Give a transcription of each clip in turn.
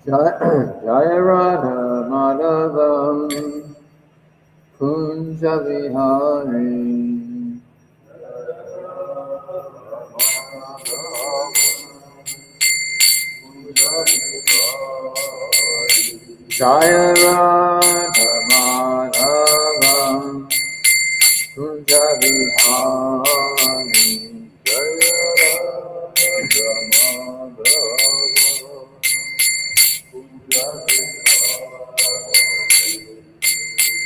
Jaya Radha Madhavam Kunja Vihari Jaya Radha Madhavam Kunja Vihari Jaya Radha Madhavam Kunja Vihari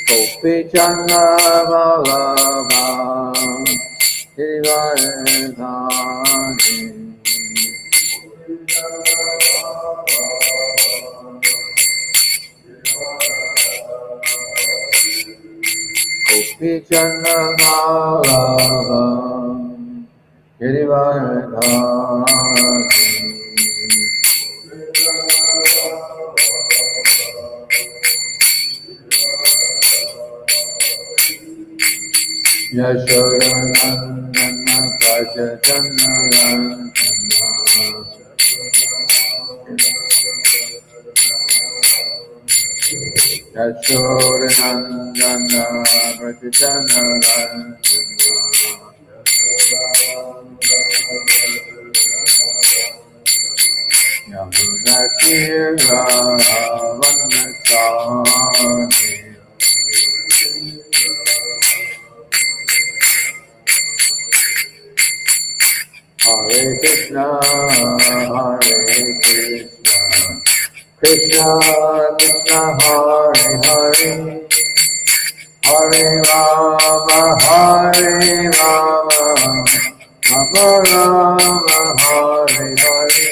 Gopi Chandra Ballabha Girivardhani Gopi Chandra Ballabha Girivardhani Yashodanandana Prajajanarantana Yashodanandana Prajajanarantana Yamunatira Vanachani Hare Krishna, Hare Krishna, Krishna Krishna, Hare Hare, Hare Rama, Hare Rama, Rama Rama, Hare Hare.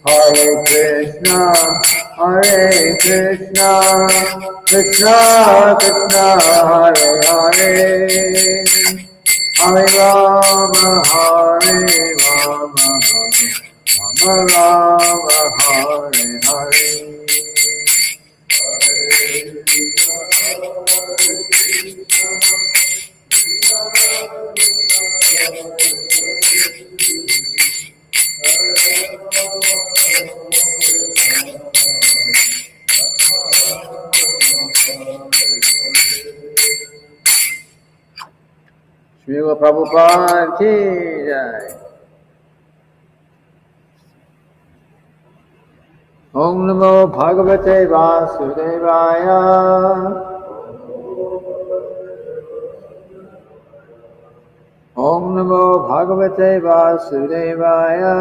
Hare Krishna, Hare Krishna, Krishna Krishna, Hare Hare, Hare Rama, Hare Rama, Rama Rama, Hare Hare. Srila Prabhupada ki jai. Om Namo Bhagavate Vasudevaya. Om Namo Bhagavate Vasudevaya.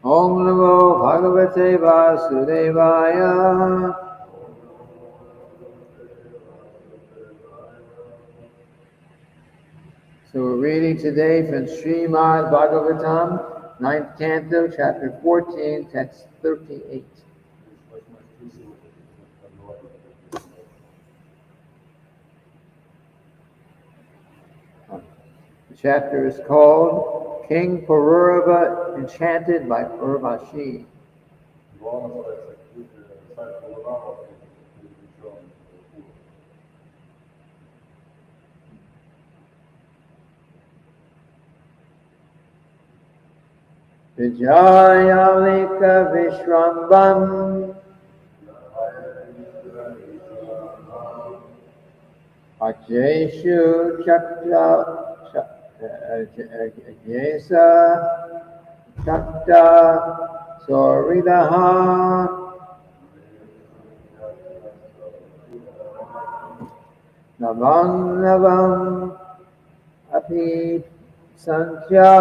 Om Namo Bhagavate Vasudevaya. So we're reading today from Srimad-bhagavatam, 9th Canto, chapter 14, text 38. The chapter is called King Pururava Enchanted by Urvasi. Vijayalika Vishwambam Ajeshu Chakta Ajesa Chakta Soridaha Navam Navam Api Sankhya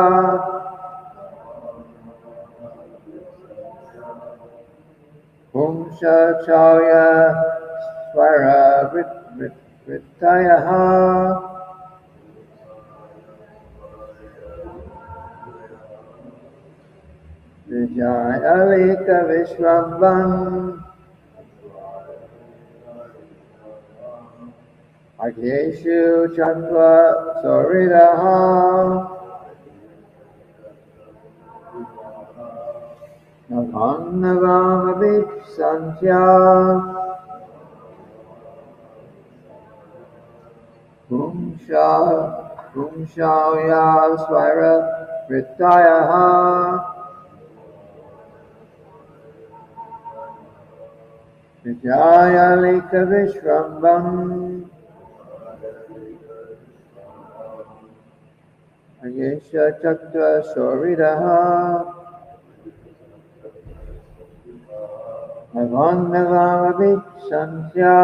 Pumsa Chaya Swara Vrittayaha Vijayalika Vishwambam Agyeshu Chakra Soridaha Navannavamabip Santya Kumshaya Swara Vritayaha Vijaya Lika Vishwambam Agyesha Chakra Soridaha Navannavamabip Santya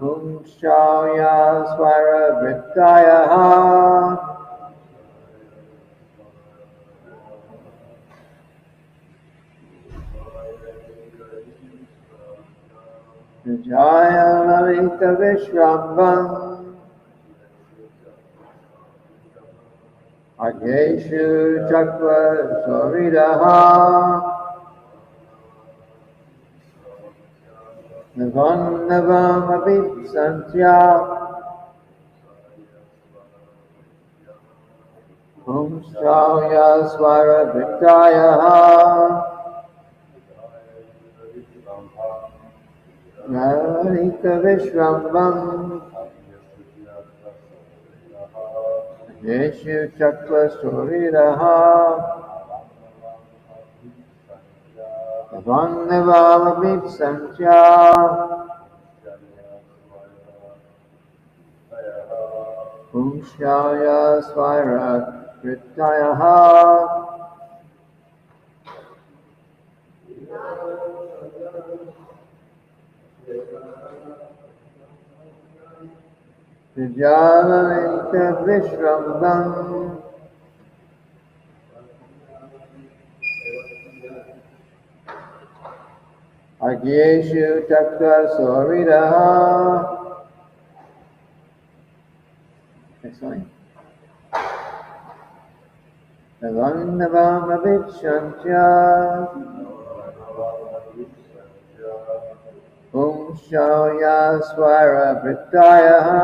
Kumshaya Swara Vritayaha Vijaya Lalita Vishwambam Agyeshu Chakra Soridaha Navannavamabip Santya Kumshaya Swara Vritayaha Lalita Vishwambam Agyeshu Chakra Soridaha Navannavamabip Santya Kumshaya Swara Vritayaha Vijayalalita Vishwambam Agyeshu Chakra Soridaha. Next line. Navannavamabip Santya Kumshaya Swara Vritayaha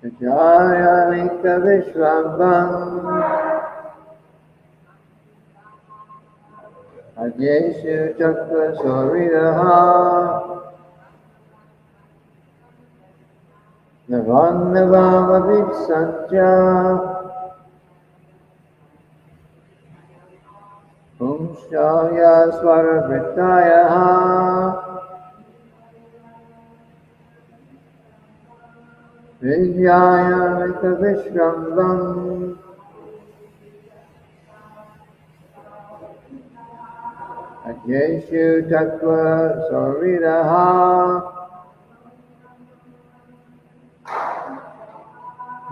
Vijayalika Vishwambam Agyeshu Chakra Soridaha Navannavamabip Santya Kumshaya Swara Vritayaha Vijayalika Vishwambam Agyeshu Chakra Soridaha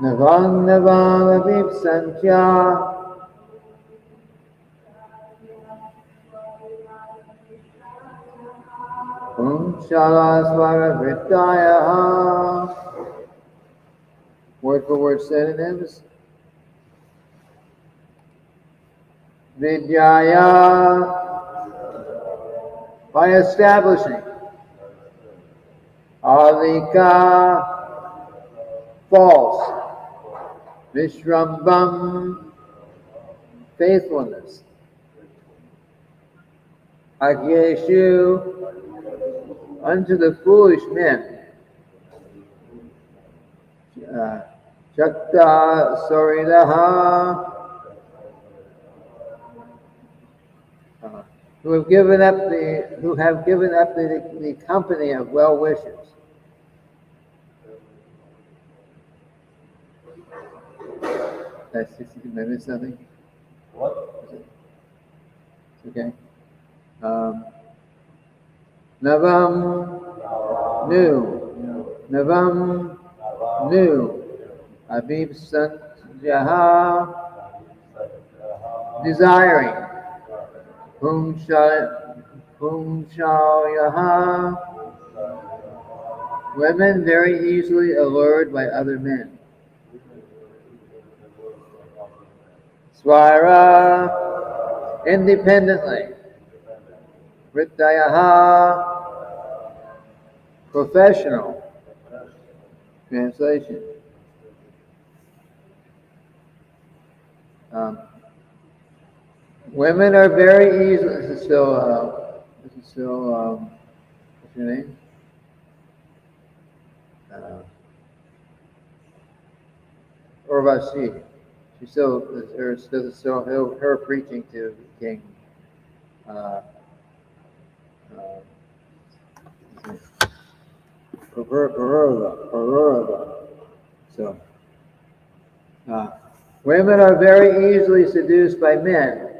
Navannavamabip Santya Kumshaya Swara Vritayaha. Word for word synonyms. Vidyaya, by establishing. Alika, false. Vishrambam, faithfulness. Agyeshu, unto the foolish men. Chakta Soridaha, who have given up the company of well wishers. That's did I miss something? What? Okay. Navam, new. Navam, new. Abib Sanjaha, desiring. Whom shall Yaha, Women very easily allured by other men. Swara, independently. Vrittayaha, professional. Translation. Women are very easily. This is still. What's your name? Urvasi. She's still her preaching to King. Pururava. So, women are very easily seduced by men.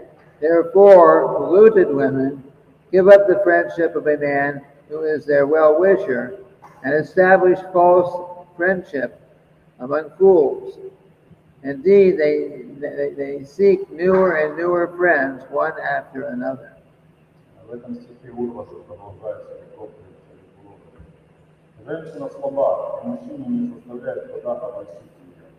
Therefore, polluted women give up the friendship of a man who is their well-wisher and establish false friendship among fools. Indeed, they seek newer and newer friends one after another. В этом стихе Урваса продолжается проповедь Пурурава. Женщина слаба, и мужчину не заставляет куда-то обольстить ее.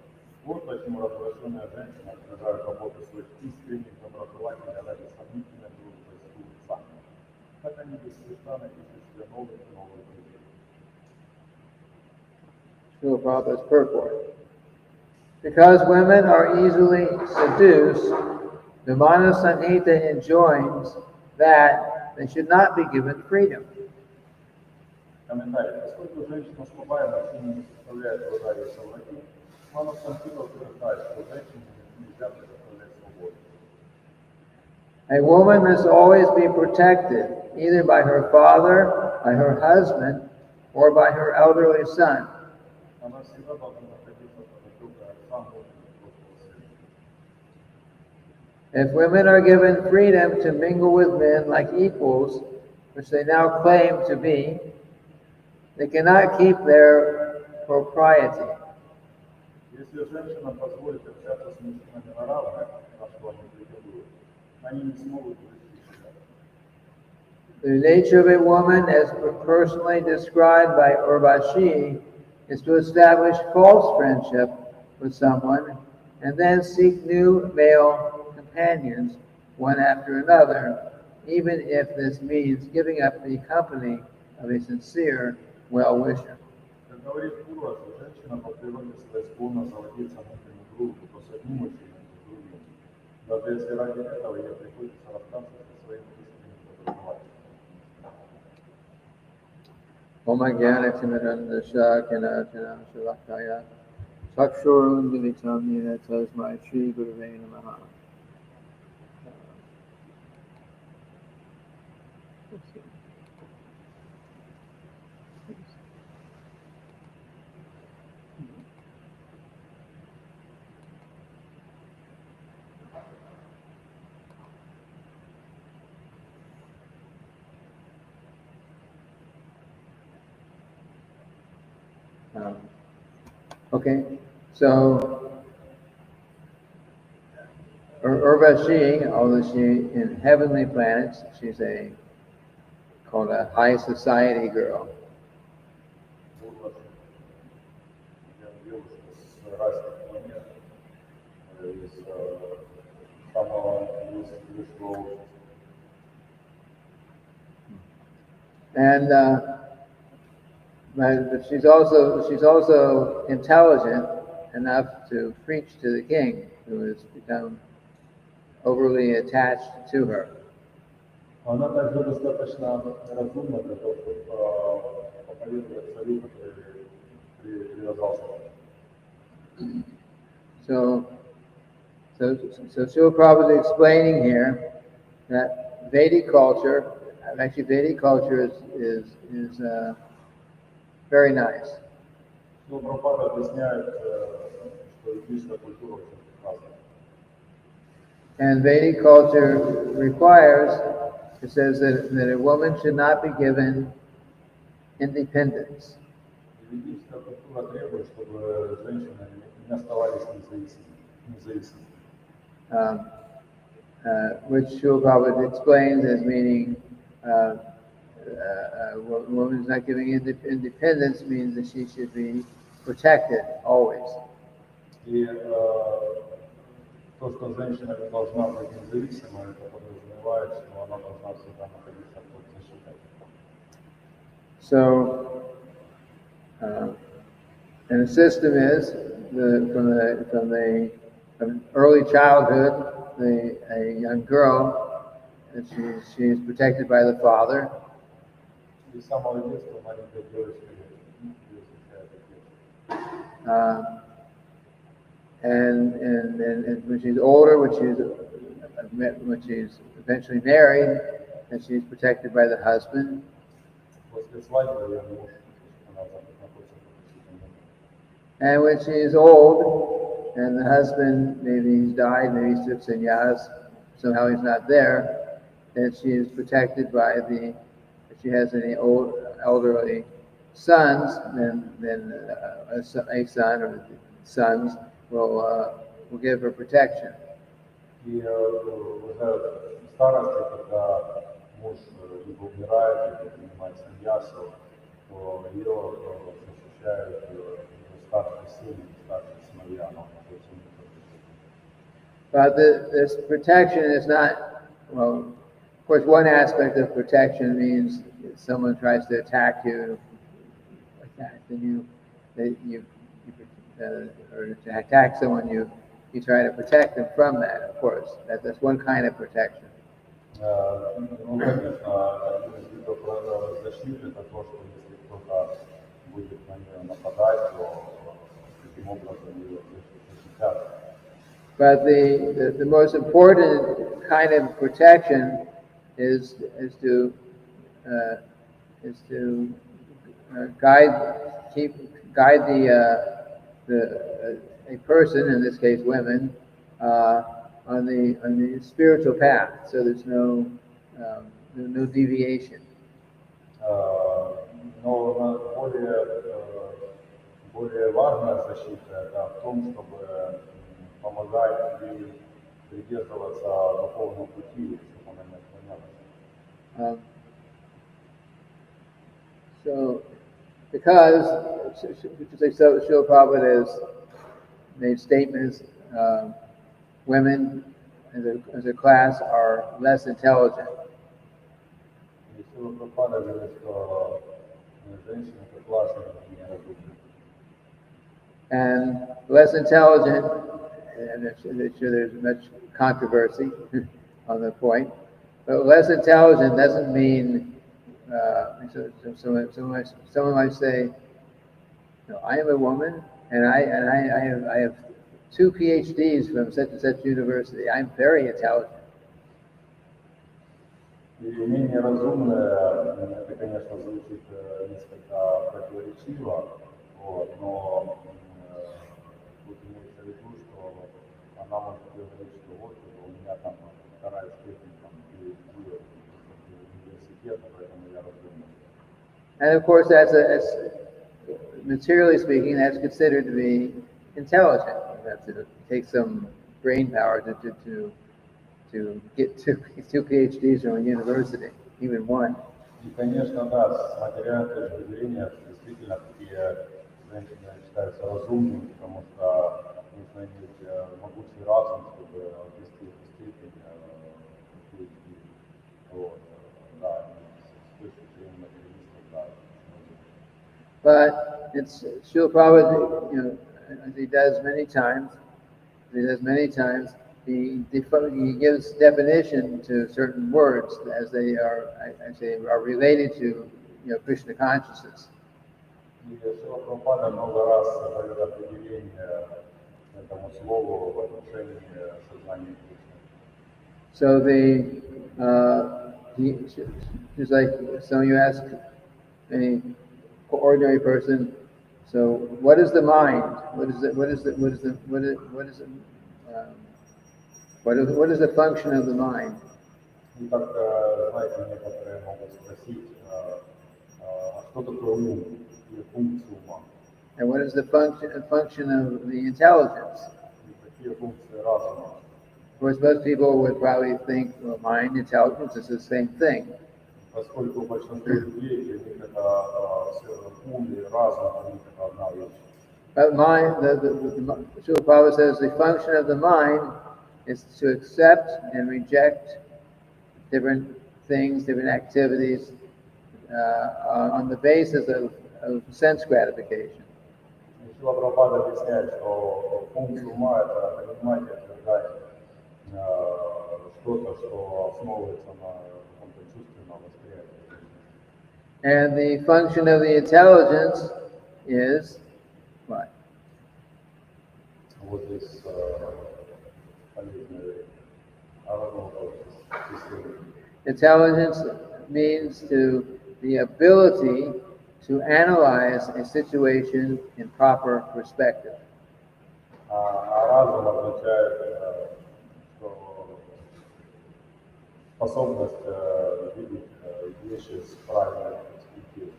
Вот почему развращенная женщина отражает работу своих искренних доброжелателей ради сомнительной дружбы с глупцами. Так они беспрестанно ищут себе новых и новых друзей. Srila Prabhupada's purport. Because women are easily seduced, the Manu Samhita enjoins that they should not be given freedom. Комментарий. Поскольку женщина слабая, мужчина не заставляет труда ее совладеть, Ману Самхита утверждает, что женщине нельзя предоставлять свободу. A woman must always be protected, either by her father, by her husband, or by her elderly son. Она всегда должна находиться под опекой отца, мужа и взрослого сына. If women are given freedom to mingle with men like equals, which they now claim to be, they cannot keep their propriety. Если женщина позволит общаться с мужчинами на равных, на что они претендуют, они не смогут вести себя. The nature of a woman, as personally described by Urvasi, is to establish false friendship with someone and then seek new male companions one after another, even if this means giving up the company of a sincere well-wisher. Как говорит Урвас, женщина по природе своей склонна заводиться внутреннюю дружбу то с одним мужчиной, то с другим. Даже если ради этого ей приходится расстаться со своим искренним доброжелателем. Om Jnana-Timirandasya Kanachana Shalakaya Chakshurundilitam Yena Tasmai Shri Gurave Namaha. Okay, so Urvasi, although she in heavenly planets, she's called a high society girl. Урвас, девушка с райских планет, из самого высшего общества. And but she's also intelligent enough to preach to the king, who has become overly attached to her. Она также достаточно разумна для того, чтобы проповедовать царю, который привязался к ней. So Srila Prabhupada is explaining here that Vedic culture, actually Vedic culture is very nice. Но Прабхупада объясняет, что ведическая культура очень прекрасна. And Vedic culture requires, it says that a woman should not be given independence. Ведическая культура требует, чтобы женщины не оставались независимыми. Which Srila Prabhupada explains as meaning a woman who's not giving independence means that she should be protected always. И то, что женщина не должна быть независимой, это подразумевает, что она должна всегда находиться под защитой. So, and the system is from early childhood, a young girl, and she's protected by the father. И с самого детства маленькая девочка защищает отец. And when she's older, when she's eventually married, and she's protected by the husband. После свадьбы ее муж, она находится под защитой. And when she's old, and the husband, maybe he's died, maybe he took sannyas, somehow he's not there, then she is protected by if she has any elderly sons, then a son or sons will give her protection. И уже в старости, когда муж либо умирает, либо принимает саньясу, то ее защищают ее старший сын, старший сыновья, но But this protection is not, well, of course, one aspect of protection means if someone tries to attack you, then or to attack someone, you try to protect them from that, of course. That's one kind of protection. Ну, конечно, один из видов защиты это то, что если кто-то будет на нее нападать, то таким образом ее защитят. But the most important kind of protection is to guide a person, in this case women, on the spiritual path, so there's no deviation. Но более важная защита это в том, чтобы помогать ей придерживаться духовного пути, чтобы она не отклонялась. So, because Srila Prabhupada has made statements, women as a class are less intelligent. И Срила Прабхупада говорит, что женщины как класс не разумны. And less intelligent, and I'm sure there's much controversy on the point, but less intelligent doesn't mean, someone might say, no, I am a woman, and I have 2 PhDs from such and such university. I'm very intelligent. И менее разумное, это, конечно, звучит несколько противоречиво, но тут имеется в виду, что она может говорить, что вот у меня там 2-я степень PhD университета, поэтому я разумный. And of course, materially speaking, that's considered to be intelligent. It takes some brain power to get 2 PhDs from a university, even one. И, конечно, да, с материальной точки зрения действительно такие женщины считаются разумными, потому что нужно иметь могучий разум, чтобы обрести эту степень PhD. Вот, да, с точки зрения материалистов, да. But it's Srila Prabhupada, as he does many times, he gives definition to certain words as they are related to Krishna consciousness. И Срила Прабхупада много раз дает определение этому слову в отношении сознания Кришны. So just like some of you ask any ordinary person, so what is the mind? What is the function of the mind? И как, знаете, некоторые могут спросить, что такое ум или функция ума? And what is the function of the intelligence? И какие функции разума? Of course, most people would probably think, well, mind, intelligence is the same thing. поскольку большинство людей, для них это ум и разум, для них это одна вещь. But mind, the Srila Prabhupada says the function of the mind is to accept and reject different things, different activities on the basis of sense gratification. Срила Прабхупада объясняет, что функция ума это понимать и отвергать что-то, что основывается на каком-то чувственном восприятии. And the function of the intelligence is what? Вот здесь полезная вещь. Intelligence means the ability to analyze a situation in proper perspective. Разум означает, что способность видеть вещи с правильной перспективой.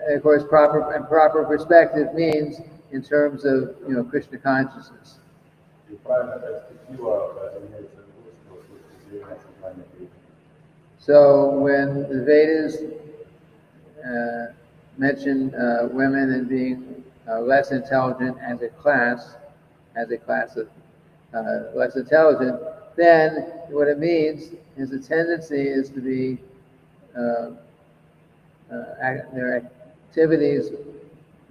Of course, proper perspective means in terms of Krishna consciousness. И правильная перспектива имеется в виду, что с точки зрения сознания Кришны. So when the Vedas mention women as being less intelligent as a class of less intelligent, then what it means is the tendency is to be their activities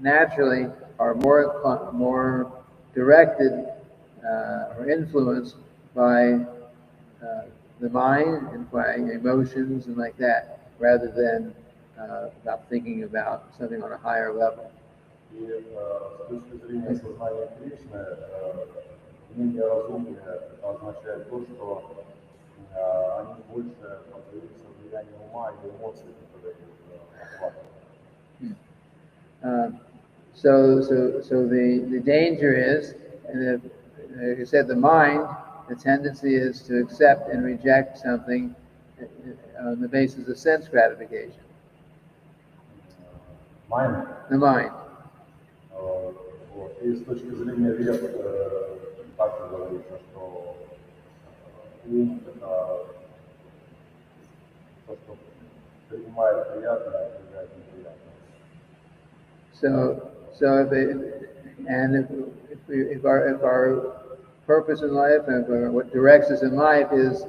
naturally are more directed or influenced by the mind and by emotions and like that, rather than about thinking about something on a higher level. И с точки зрения сознания Кришны, мнение разумное это означает то, что они больше поддаются влиянию ума и эмоций, которые их охватывают. So the danger is, and like you said, the mind, the tendency is to accept and reject something on the basis of sense gratification. Mind. The mind. И с точки зрения вет, также говорится, что ум это то, что принимает приятное, отвергает неприятное. So if our purpose in life and what directs us in life is,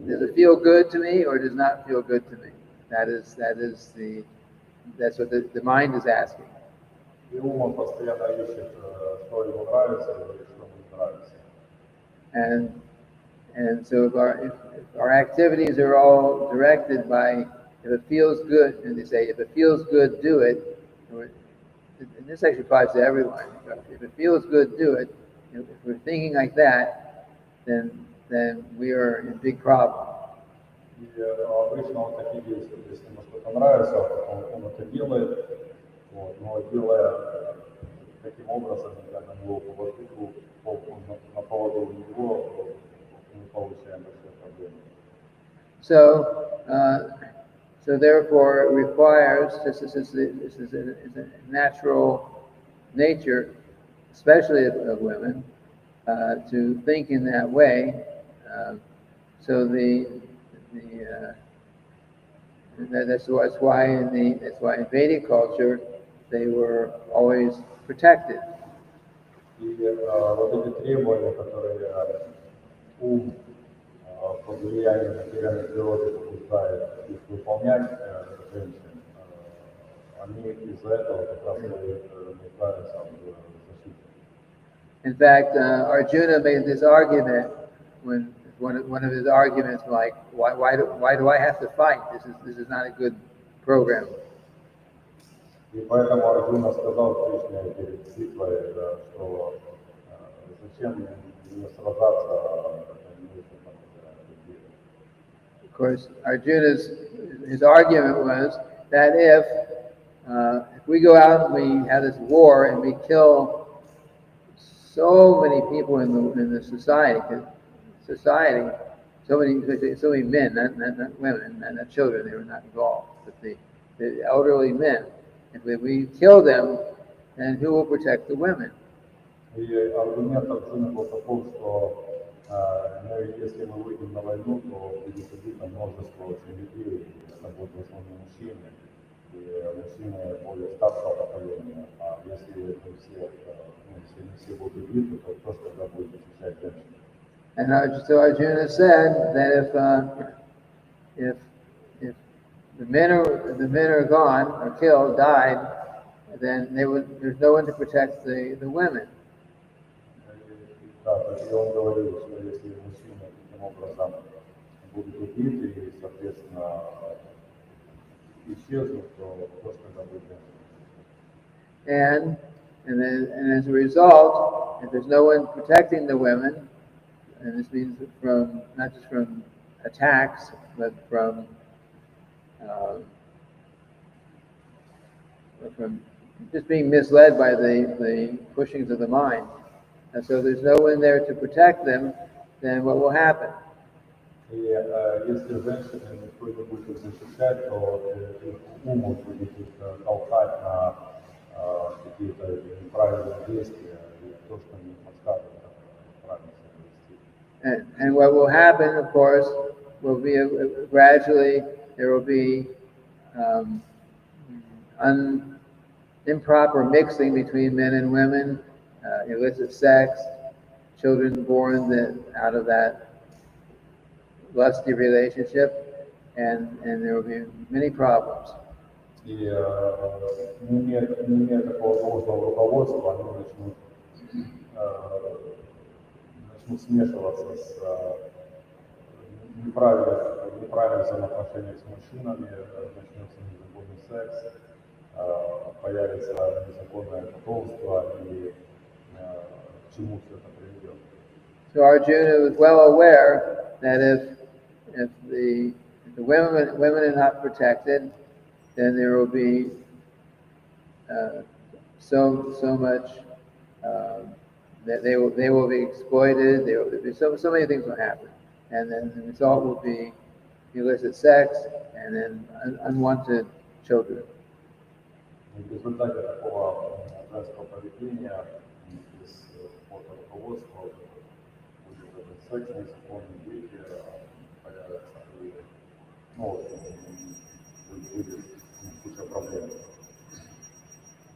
does it feel good to me or does not feel good to me? That's what the mind is asking. И ум он постоянно ищет, что ему нравится или что не нравится. And so if our activities are all directed by, if it feels good, and they say, if it feels good, do it. And this actually applies to everyone. If it feels good, do it. If we're thinking like that, then we are in big problem. И обычно он такие действия, если ему что-то нравится, он это делает, но делая таким образом, когда на него на поводу у него, мы получаем большие проблемы. So therefore it requires, this is a natural nature, especially of women, to think in that way. So that's why in Vedic culture they were always protected. И вот эти требования, которые ум под влиянием материальной природы побуждает их выполнять женщин, они из-за этого как раз нуждаются в защите. In fact, Arjuna made this argument when one of his arguments, like, why do I have to fight? This is not a good program. И поэтому Арджуна сказал Кришне перед битвой, что зачем мне сражаться, Of course, his argument was that if we go out and we have this war and we kill so many people in the society, so many men, not women, not children, they were not involved, but the elderly men. If we kill them, then who will protect the women? И аргумент Арджуны был таков, что Но если мы выйдем на войну, то будет убито множество очень людей, это будут в основном мужчины, и мужчины более старшего поколения. А если не все, ну, если не все будут убиты, то кто же тогда будет защищать женщин? And so Arjuna said that if the men are gone or killed, died, then there's no one to protect the women. Да, то есть он говорил, что если мужчины таким образом будут убиты и, соответственно, исчезнут, то кто же тогда будет женщин? And as a result, if there's no one protecting the women, and this means from not just from attacks, but from just being misled by the pushings of the mind. And so there's no one there to protect them, then what will happen? И если женщины никто не будет их защищать, то их ум будет их толкать на какие-то неправильные действия, и то, что они подсказывают, как правильно себя вести. And what will happen, of course, will be gradually there will be improper mixing between men and women, illicit sex, children born out of that lusty relationship, and there will be many problems. И не имея такого должного руководства, они начнут смешиваться с неправильным взаимоотношением с мужчинами, начнется незаконный секс, появится незаконное потомство, и к чему все это приведет. So Arjuna was well aware that if the women are not protected, then there will be so much that they will be exploited. There will be so many things will happen, and then the result will be illicit sex and then unwanted children. В результате такого женского поведения, без какого-то руководства, будет этот секс, незаконные дети, появятся, и, ну, будет куча проблем.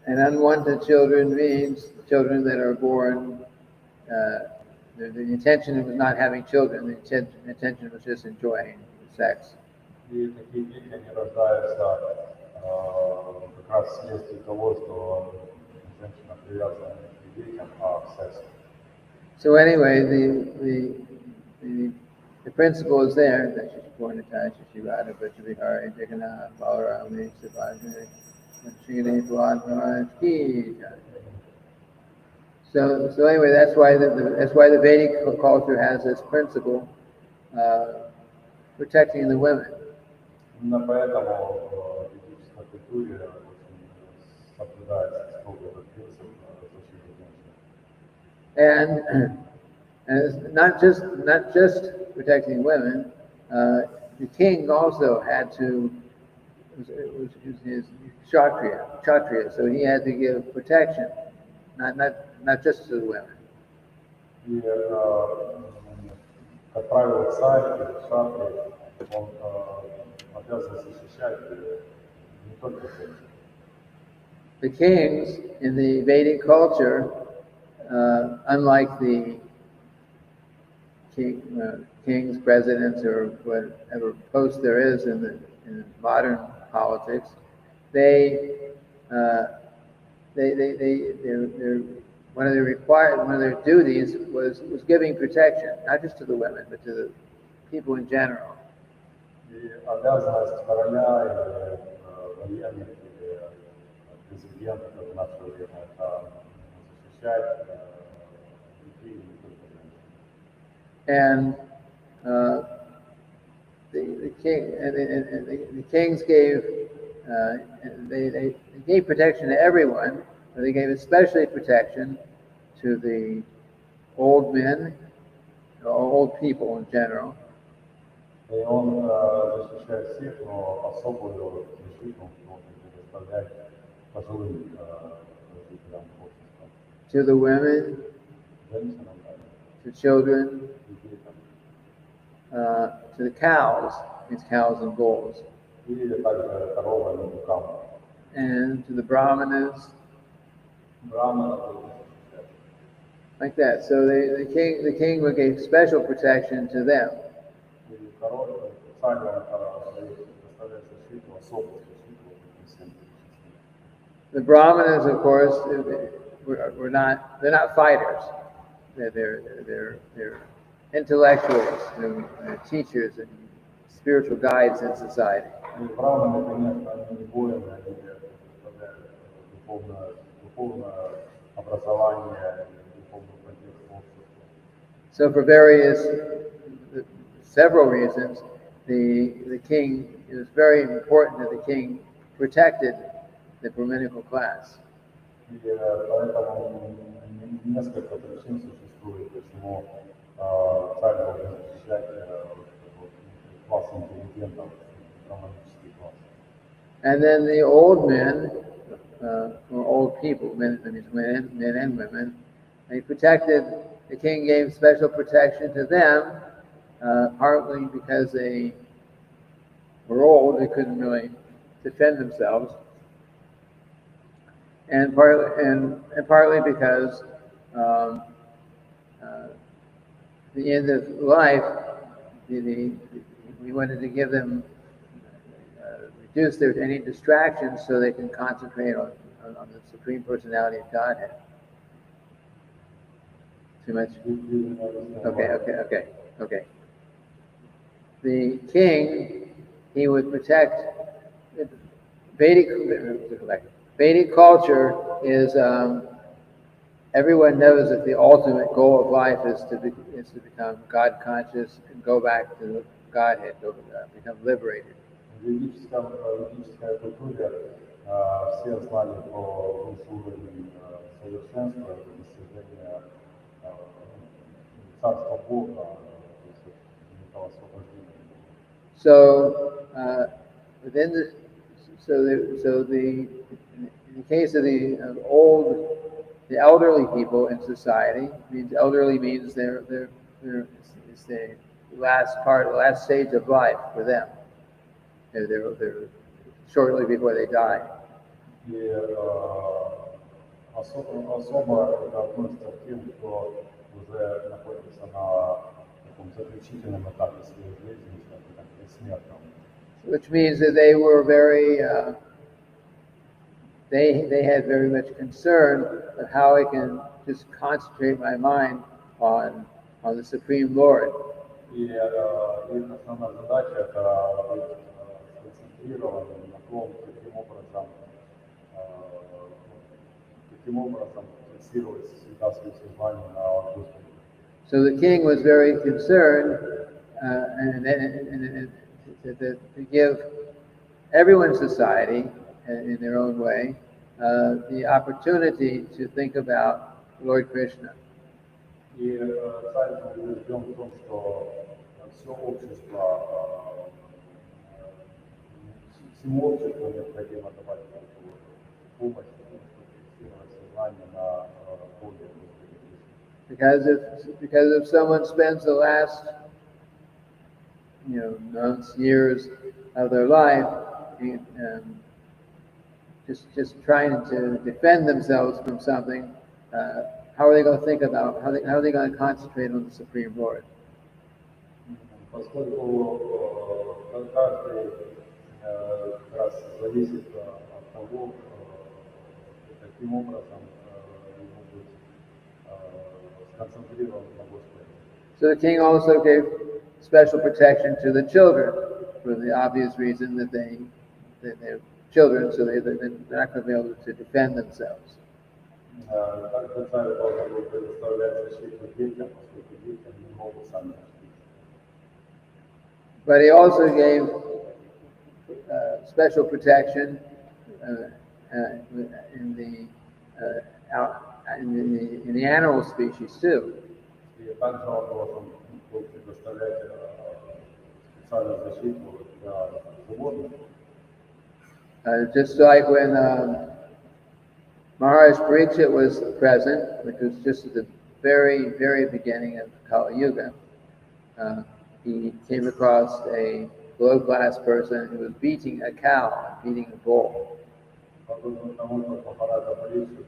And unwanted children means children that are born. The intention was not having children. The intention was just enjoying sex. И такие дети, они рождаются как раз вследствие того, что женщина привязана к детям, а к сексу. So anyway, the principle is there that she's born to touch, she rada, but to be hard, Jagannath, Balarami, Sivajana, Srila Maharaj ki. So anyway, that's why the Vedic culture has this principle, protecting the women. Именно поэтому в ведической культуре очень соблюдается строго этот принцип защиты женщин. And it's not just protecting women. The king also had to was his kshatriya, so he had to give protection, not just to the women. И, как правило, царь или кшатрий, он обязан защищать не только женщин. The kings in the Vedic culture, unlike the kings, presidents, or whatever post there is in modern politics, one of their duties was giving protection, not just to the women, but to the people in general. И обязанность короля или военных или президента, как в наше время, это защищать людей, не только женщин. And the kings gave protection to everyone, but they gave especially protection to the old men, or old people in general. И он защищает всех, но особую защиту он предоставляет пожилым жителям общества. To the women, Женщинам, to children, и детям. to the cows, these cows and bulls, И также коровам и быкам. and to the brahmanas, Браманам, like that. So the king would give special protection to them. и король, царь, представляет защиту, особую защиту этим всем. The brahmanas, of course, they're not fighters. They're intellectuals, they're teachers and spiritual guides in society. И браманы, конечно, они не воины, они представляют духовное образование, духовную поддержку общества. So for several reasons, the king, it was very important that the king protected the Brahminical class. И поэтому несколько причин существует, почему царь должен защищать класс интеллигентов, экономический класс. And then the old men, or old people, men and women, the king gave special protection to them, partly because they were old, they couldn't really defend themselves, and partly because the end of life, we wanted to give them, reduce any distractions so they can concentrate on the Supreme Personality of Godhead. Too much? Okay. The king, he would protect. Vedic culture is, everyone knows that the ultimate goal of life is to become God conscious and go back to the Godhead, become liberated. В ведической культуре все знали про высший уровень совершенства, это достижение царства Бога, то есть это освобождение. So, in the case of the elderly people in society, elderly means it's the last stage of life for them. They're shortly before they die. И особо это относится к тем, кто уже находится на таком заключительном этапе своей жизни, как бессмертном. Which means that they were they had very much concern of how I can just concentrate my mind on the Supreme Lord. И их основная задача это быть сконцентрированным на том, каким образом фиксировать всегда свое сознание на Господе. So the king was very concerned to give everyone in society, in their own way, the opportunity to think about Lord Krishna. И царь был убежден в том, что все общество, всему обществу необходимо давать помощь, чтобы фиксировать сознание на Боге. Because if someone spends the last months, years of their life just trying to defend themselves from something, how are they going to think about, how are they going to concentrate on the Supreme Lord? Поскольку каждый раз зависит от того, каким образом ему быть сконцентрирован на Господе. So the king also gave special protection to the children for the obvious reason that they're children, so they're not going to be able to defend themselves. Также царь должен был предоставлять защиту детям, поскольку дети не могут сами защититься. But he also gave special protection in the animal species too. И также он должен был предоставлять специальную защиту для животных. Just like when Maharaj Parikshit was present, which was just at the very, very beginning of Kali Yuga, he came across a low-class person who was beating a cow, beating a bull. Подобно тому, как аппарат опричек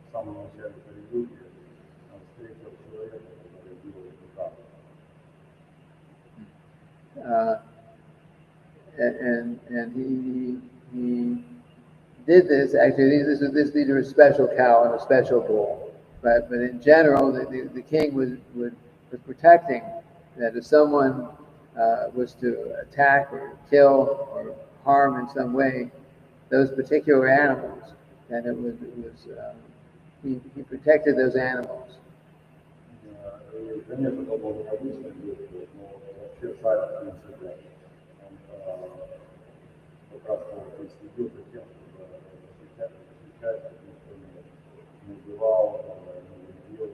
в самом начале Кали-юги, он встретил человека, который бил эту корову. And he did this. Actually, these are a special cow and a special bull. But in general, the king was protecting that if someone was to attack or kill or harm in some way those particular animals, then he protected those animals. Конечно, это было необычно, но вообще царь, в принципе, он как раз следил за тем, чтобы защищать, чтобы никто не убивал, не убил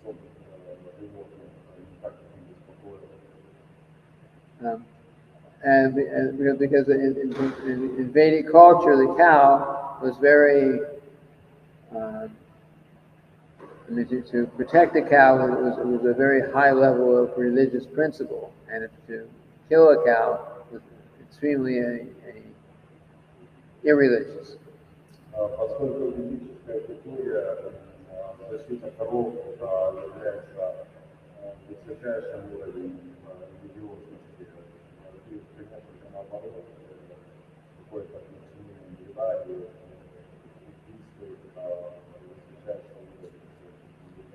способных животных, никак не беспокоил. And because in Vedic culture, the cow was very, to protect the cow, it was a very high level of religious principle, and to kill a cow was extremely irreligious. Поскольку в ведической культуре защита коров является высочайшим уровнем религиозности, и, конечно же, наоборот, какое-то причинение вреда и убийство высочайшего уровня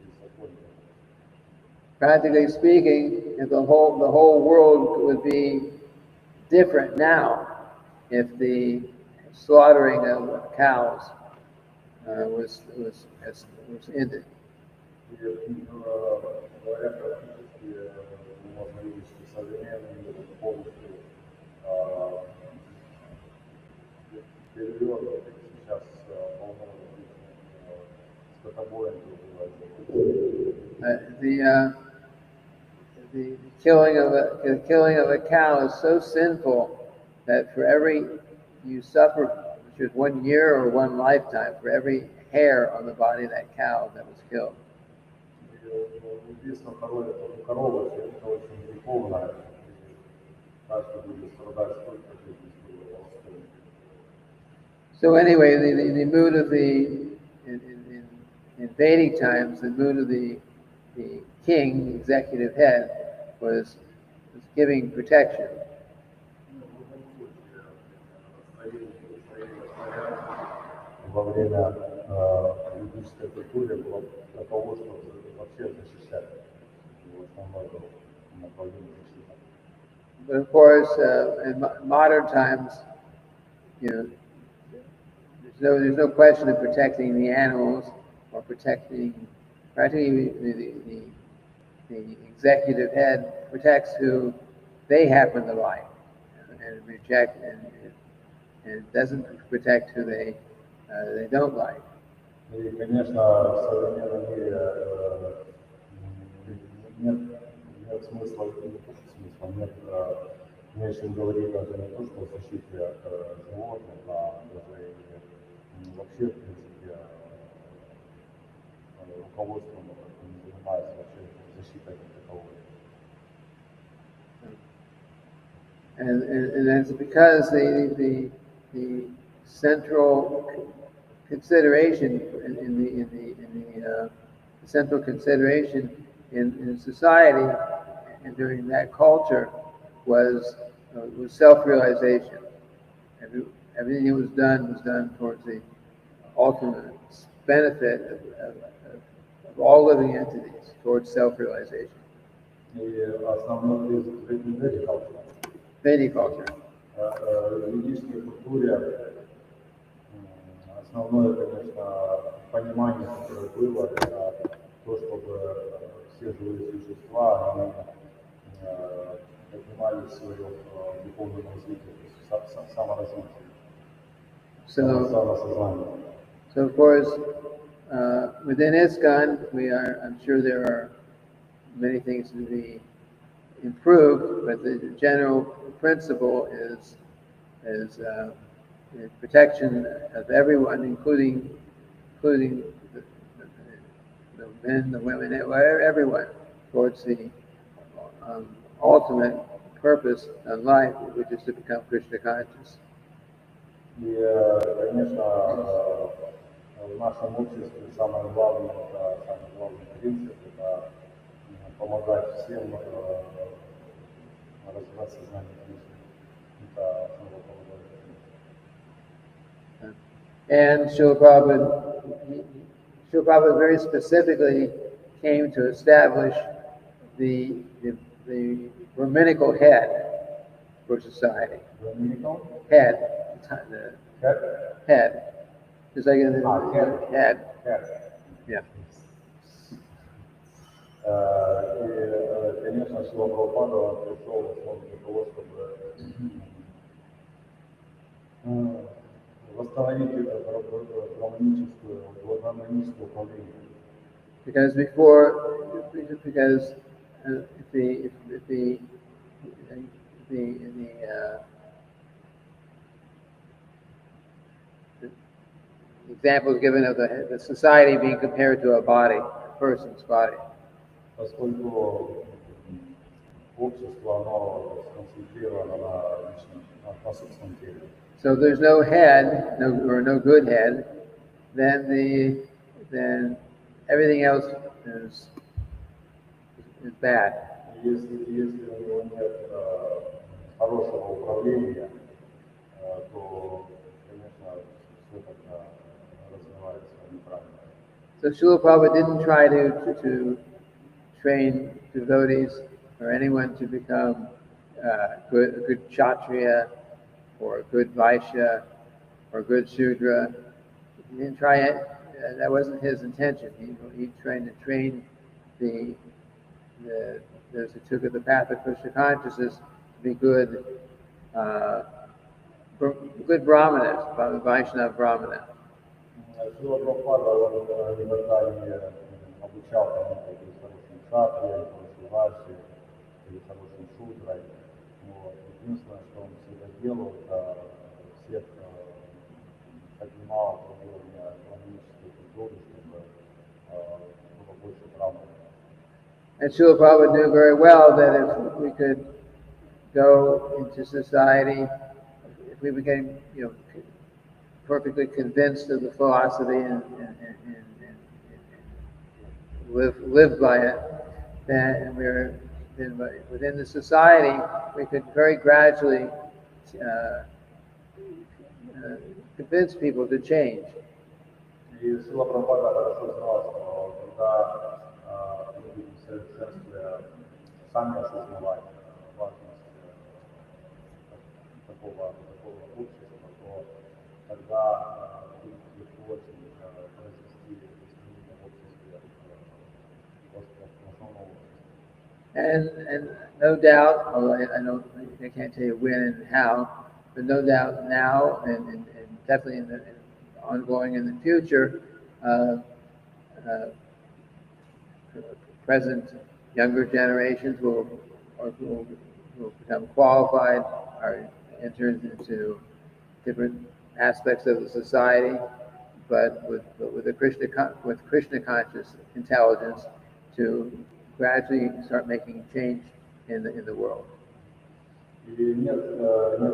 беззакония. Practically speaking, if the whole world would be different now if the slaughtering of cows was ended. Говоря практически, можно видеть, что современный мир полностью перевернут. Сейчас полно скотобоин The killing of a cow is so sinful that for every you suffer, which is 1 year or 1 lifetime, for every hair on the body of that cow that was killed. Убийство коровы это очень греховно, каждый будет страдать столько жизни, сколько. So anyway, the mood of in Vedic times, the mood of the king, the executive head, was giving protection. Во время ведической культуры было руководство вообще защищать. Основное направление защиты. But of course, in modern times, there's no question of protecting the animals or practically the executive head protects who they happen to like and reject and doesn't protect who they don't like. И, конечно, в современном мире нет смысла, нет нечем говорить даже не то, что о защите животных, а даже вообще, в принципе, руководством не занимается вообще защитой как таковой. And that's because the central consideration central consideration in society and during that culture was self-realization. Everything that was done towards the ultimate benefit of all living entities, towards self-realization. И основной Vedic culture. Vedic culture. В ведической культуре основное, конечно, понимание, которое было, это то, чтобы все живые существа, они поднимались в своем духовном развитии, саморазвитии, самосознании. So of course, within ISKCON, I'm sure there are many things to be improved, but the general principle is the protection of everyone, including the men, the women, everyone, towards the ultimate purpose in life, which is to become Krishna conscious. И, конечно, в нашем обществе самый главный принцип – это помогать всем развивать сознание Кришны. Это основа положения. And Srila Prabhupada very specifically came to establish the Brahminical head for society. Brahminical? Head. Head? Head. Just like in the head. Yeah. И, конечно, Шрила Прабхупада, он пришел в основном для того, чтобы восстановить гармоническое управление. Because the example is given of the society being compared to a body, a person's body. Поскольку общество, оно сконцентрировано на собственном теле. So if there's no head, no good head, then everything else is bad. Если у него нет хорошего управления, то, конечно, все тогда развивается неправильно. So Srila Prabhupada didn't try to train devotees or anyone to become a good Kshatriya or a good Vaishya or a good Shudra. He didn't try it. That wasn't his intention. He tried to train those who took the path of Krishna consciousness to be good brahmanas, Vaishnava brahmanas. Шрила Прабхупада, он никогда не обучал хорошим кшатриям, хорошим вайши или хорошим шудрой. Но единственное, что он всегда делал, это всех поднимал до уровня экономической культуры, чтобы было больше браманов. And Srila Prabhupada knew very well that if we could go into society, if we became, perfectly convinced of the philosophy and live by it, then within the society, we could very gradually convince people to change. И Шрила Прабхупада хорошо знал, что когда люди в совершенстве сами осознавать важность такого общества, то тогда будет легко очень произвести изменения в обществе, в основном And no doubt, although I can't tell you when and how, but no doubt now and definitely ongoing in the future, present younger generations will become qualified or enter into different aspects of the society, but with Krishna conscious intelligence to gradually start making change in the world. И нет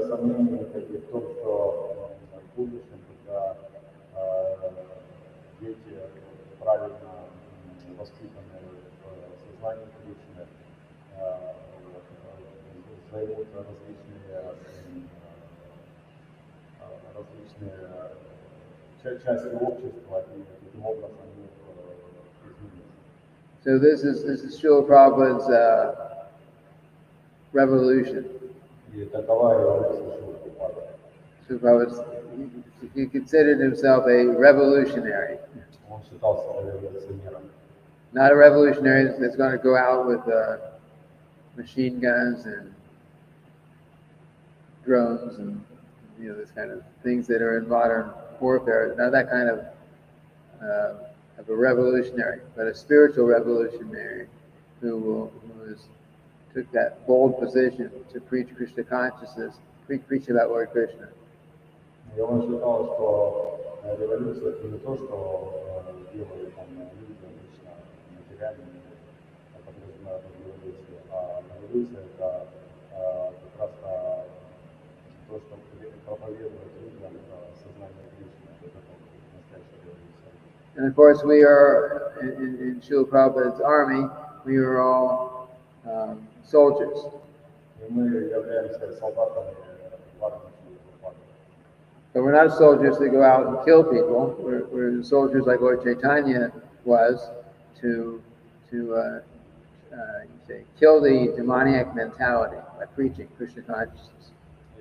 сомнений никаких в том, что в будущем, когда дети правильно воспитаны в сознании Кришны, займут различные части общества, и таким образом их изменить. So this is Srila Prabhupada's revolution. И такова революция Шрилы Прабхупады. Srila Prabhupada, he considered himself a revolutionary. Он считал себя революционером. Not a revolutionary that's going to go out with machine guns and drones and this kind of things that are in modern warfare. Not that kind of a revolutionary, but a spiritual revolutionary who took that bold position to preach Krishna consciousness, preach about Lord Krishna. И он считал, что революция это не то, что делали там люди обычно, терянием подразумевает эволюцию, а эволюция это как раз то, что проповедует людям сознание Кришны, это настоящая эволюция. And of course, we are in Srila Prabhupada's army. We are all soldiers. И мы являемся солдатами в армии Шрилы Прабхупады. But we're not soldiers that go out and kill people. We're soldiers like Lord Chaitanya was to you say, kill the demoniac mentality by preaching Krishna consciousness.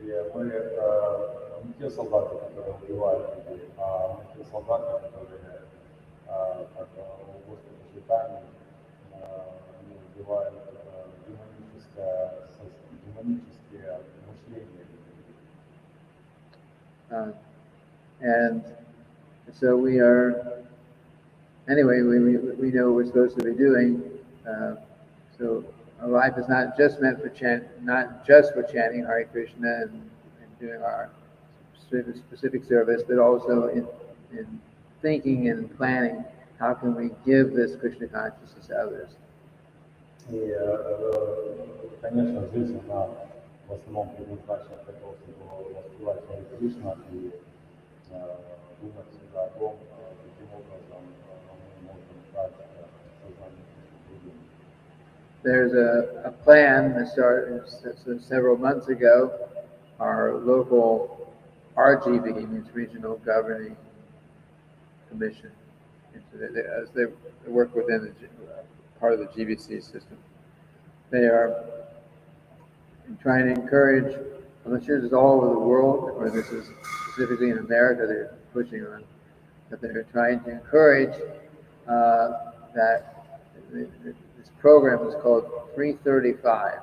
И мы не те солдаты, которые убивают людей, а мы те солдаты, которые, как у Господа Чайтани, они убивают демонические мышления. And so we are, anyway, we know what we're supposed to be doing. So our life is not just meant for not just for chanting Hare Krishna and doing our specific service, but also in thinking and planning how can we give this Krishna consciousness to others. И, конечно, жизнь, она в основном предназначена для того, чтобы воспевать Харе Кришна и думать всегда о том, каким образом мы можем дать сознание другим. There's a plan that started several months ago. Our local RGB, means Regional Governing Commission, as they work within part of the GBC system. They are trying to encourage, I'm not sure this is all over the world, or this is specifically in America they're pushing on, but they're trying to encourage that this program is called 335,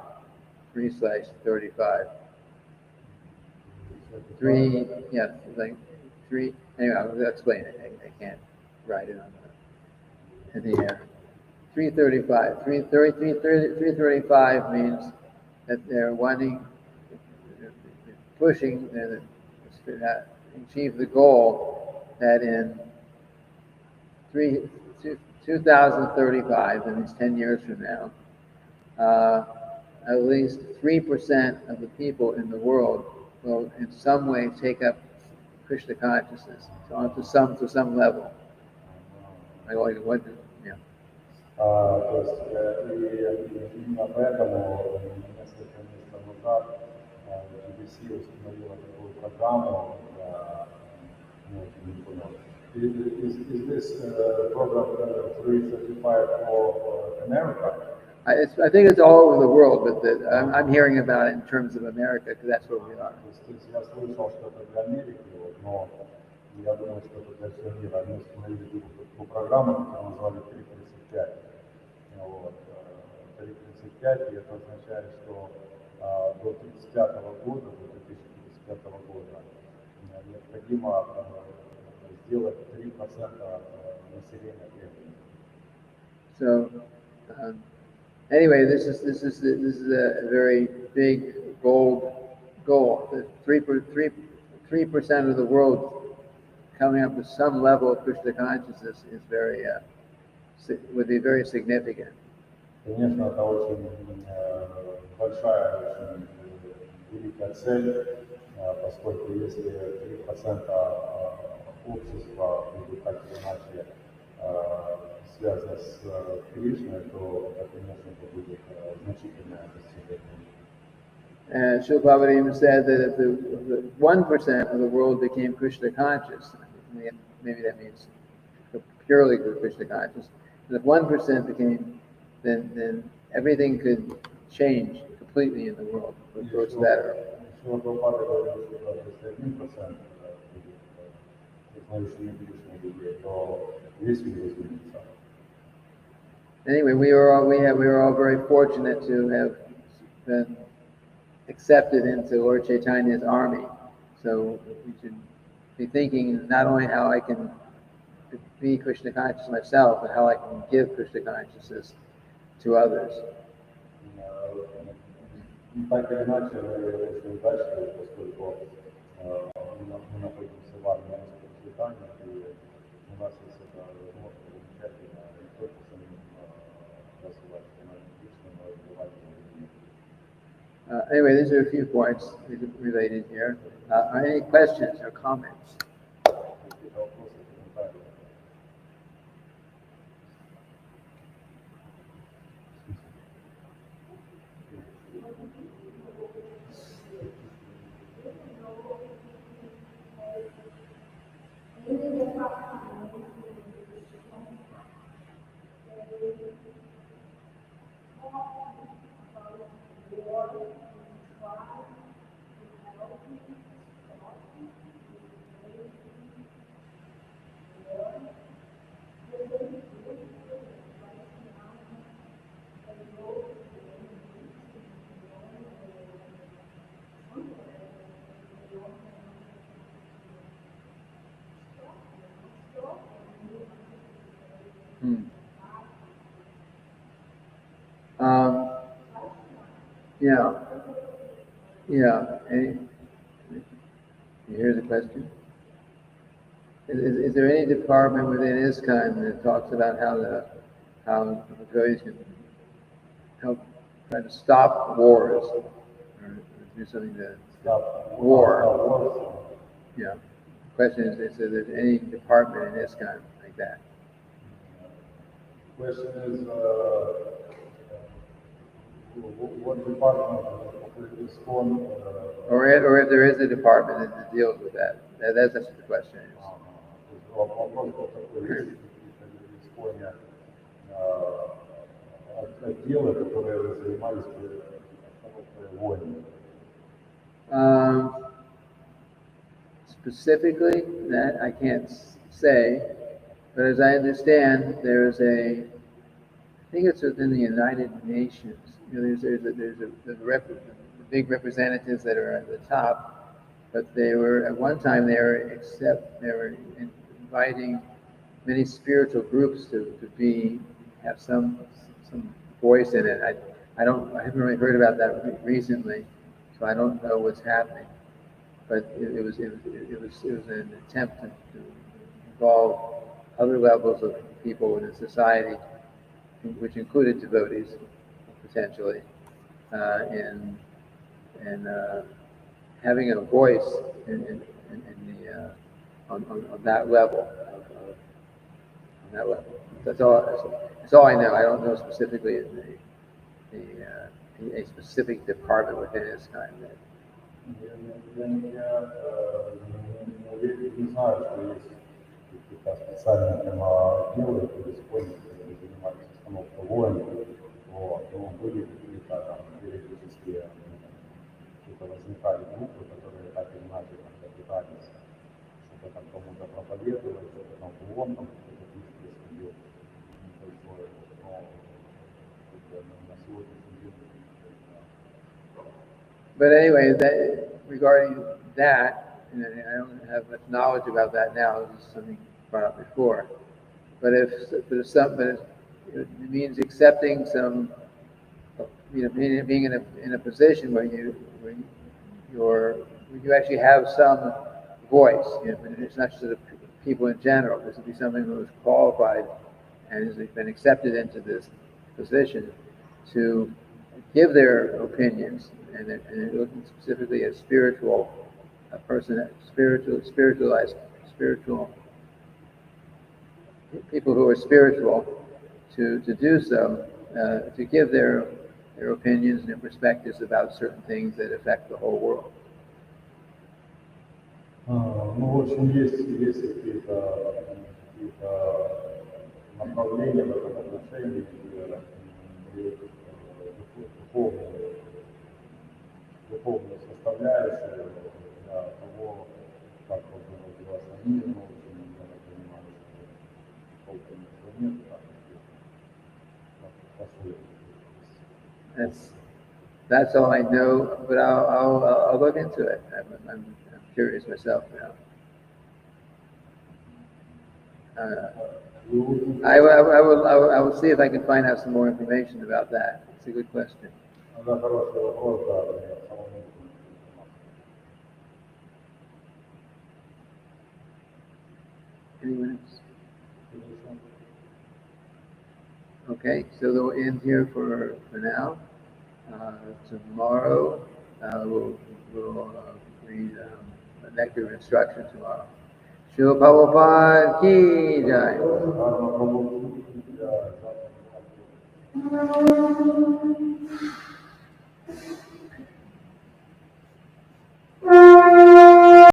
3/35. Anyway, I'll explain it. I can't write it on the 335. 335 means that they're pushing to achieve the goal that in 2035, that means 10 years from now, at least 3% of the people in the world will in some way take up Krishna consciousness to some level. То есть, и именно поэтому несколько месяцев назад GBC установила такую программу для, не понял. Is this program 335 for America? I think it's all over the world, but I'm hearing about it in terms of America because that's where we are. То есть я слышал, что это для Америки, но я думаю, что это для всего мира. Они установили такую программу, которую назвали 335. 335, и это означает, что до 2035 года необходимо сделать 3% населения преданными. So anyway, this is a very big goal. 3% of the world coming up with some level of Krishna consciousness is would be very significant. Конечно, это очень большая, очень великая цель, поскольку если 3% общества будут так или иначе связаны с Кришной, то это, конечно, будет значительное достижение. And Srila Prabhupada even said that if the 1% of the world became Krishna conscious, maybe that means purely Krishna conscious, and if 1% became, then everything could change completely in the world towards better. Srila Prabhupada говорил, что если 1% будет знающими Кришной людей, то весь мир изменится. Anyway, we were all very fortunate to have been accepted into Lord Chaitanya's army. So we should be thinking not only how I can be Krishna conscious myself, but how I can give Krishna consciousness to others. Так или иначе, мы очень удачливы, поскольку мы находимся в армии Господа Чайтани, и у нас есть эта возможность замечательная не только самим Anyway, these are a few points related here. Are any questions or comments? Какие-то вопросы, комментарии? Yeah. Yeah. You hear the question? Is there any department within ISKCON that talks about how devotees can help try to stop wars or do something to war? Yeah. The question is there any department in ISKCON like that? Question is, what department is on? Or if there is a department that deals with that. That's the question. Вопрос такой, есть в ИСКОНе отделы, которые занимались остановкой войн? Specifically, that I can't say, but as I understand, there's I think it's within the United Nations. You know, there's the big representatives that are at the top, but they were at one time they were inviting many spiritual groups to have some voice in it. I haven't really heard about that recently, so I don't know what's happening. But it was an attempt to involve other levels of people in the society, which included devotees potentially, in having a voice on that level. On that level. That's all I know. I don't know specifically a specific department within ISKCON. Я не уверен, не знаю, что есть какие-то специальные отделы в ИСКОНе, которые занимаются остановкой войн. Вот. Но были какие-то там периодически какие-то возникали группы, которые так или иначе как-то пытались что-то там кому-то проповедовать, что-то там в ООН, там какой-то путь происходил небольшой, но на сегодняшний день. But anyway, regarding that, I don't have much knowledge about that now. This is something brought up before. But it means accepting some, being in a position where you actually have some voice. It's not just the people in general. This would be someone who is qualified and has been accepted into this position to give their opinions, and looking specifically at spiritual people who are spiritual, to do so, to give their opinions and their perspectives about certain things that affect the whole world. Ну, в общем, есть какие-то направления в этом отношении, где духовную составляющую для того, как развиваться мир, научным заниматься духовным инструментом, That's all I know, but I'll look into it. I'm curious myself now. I will see if I can find out some more information about that. It's a good question. Anyone else? Okay, so we'll end here for now. Tomorrow, we'll read the nectar instruction tomorrow. Srila Prabhupada ki jai. Dharma Prabhu,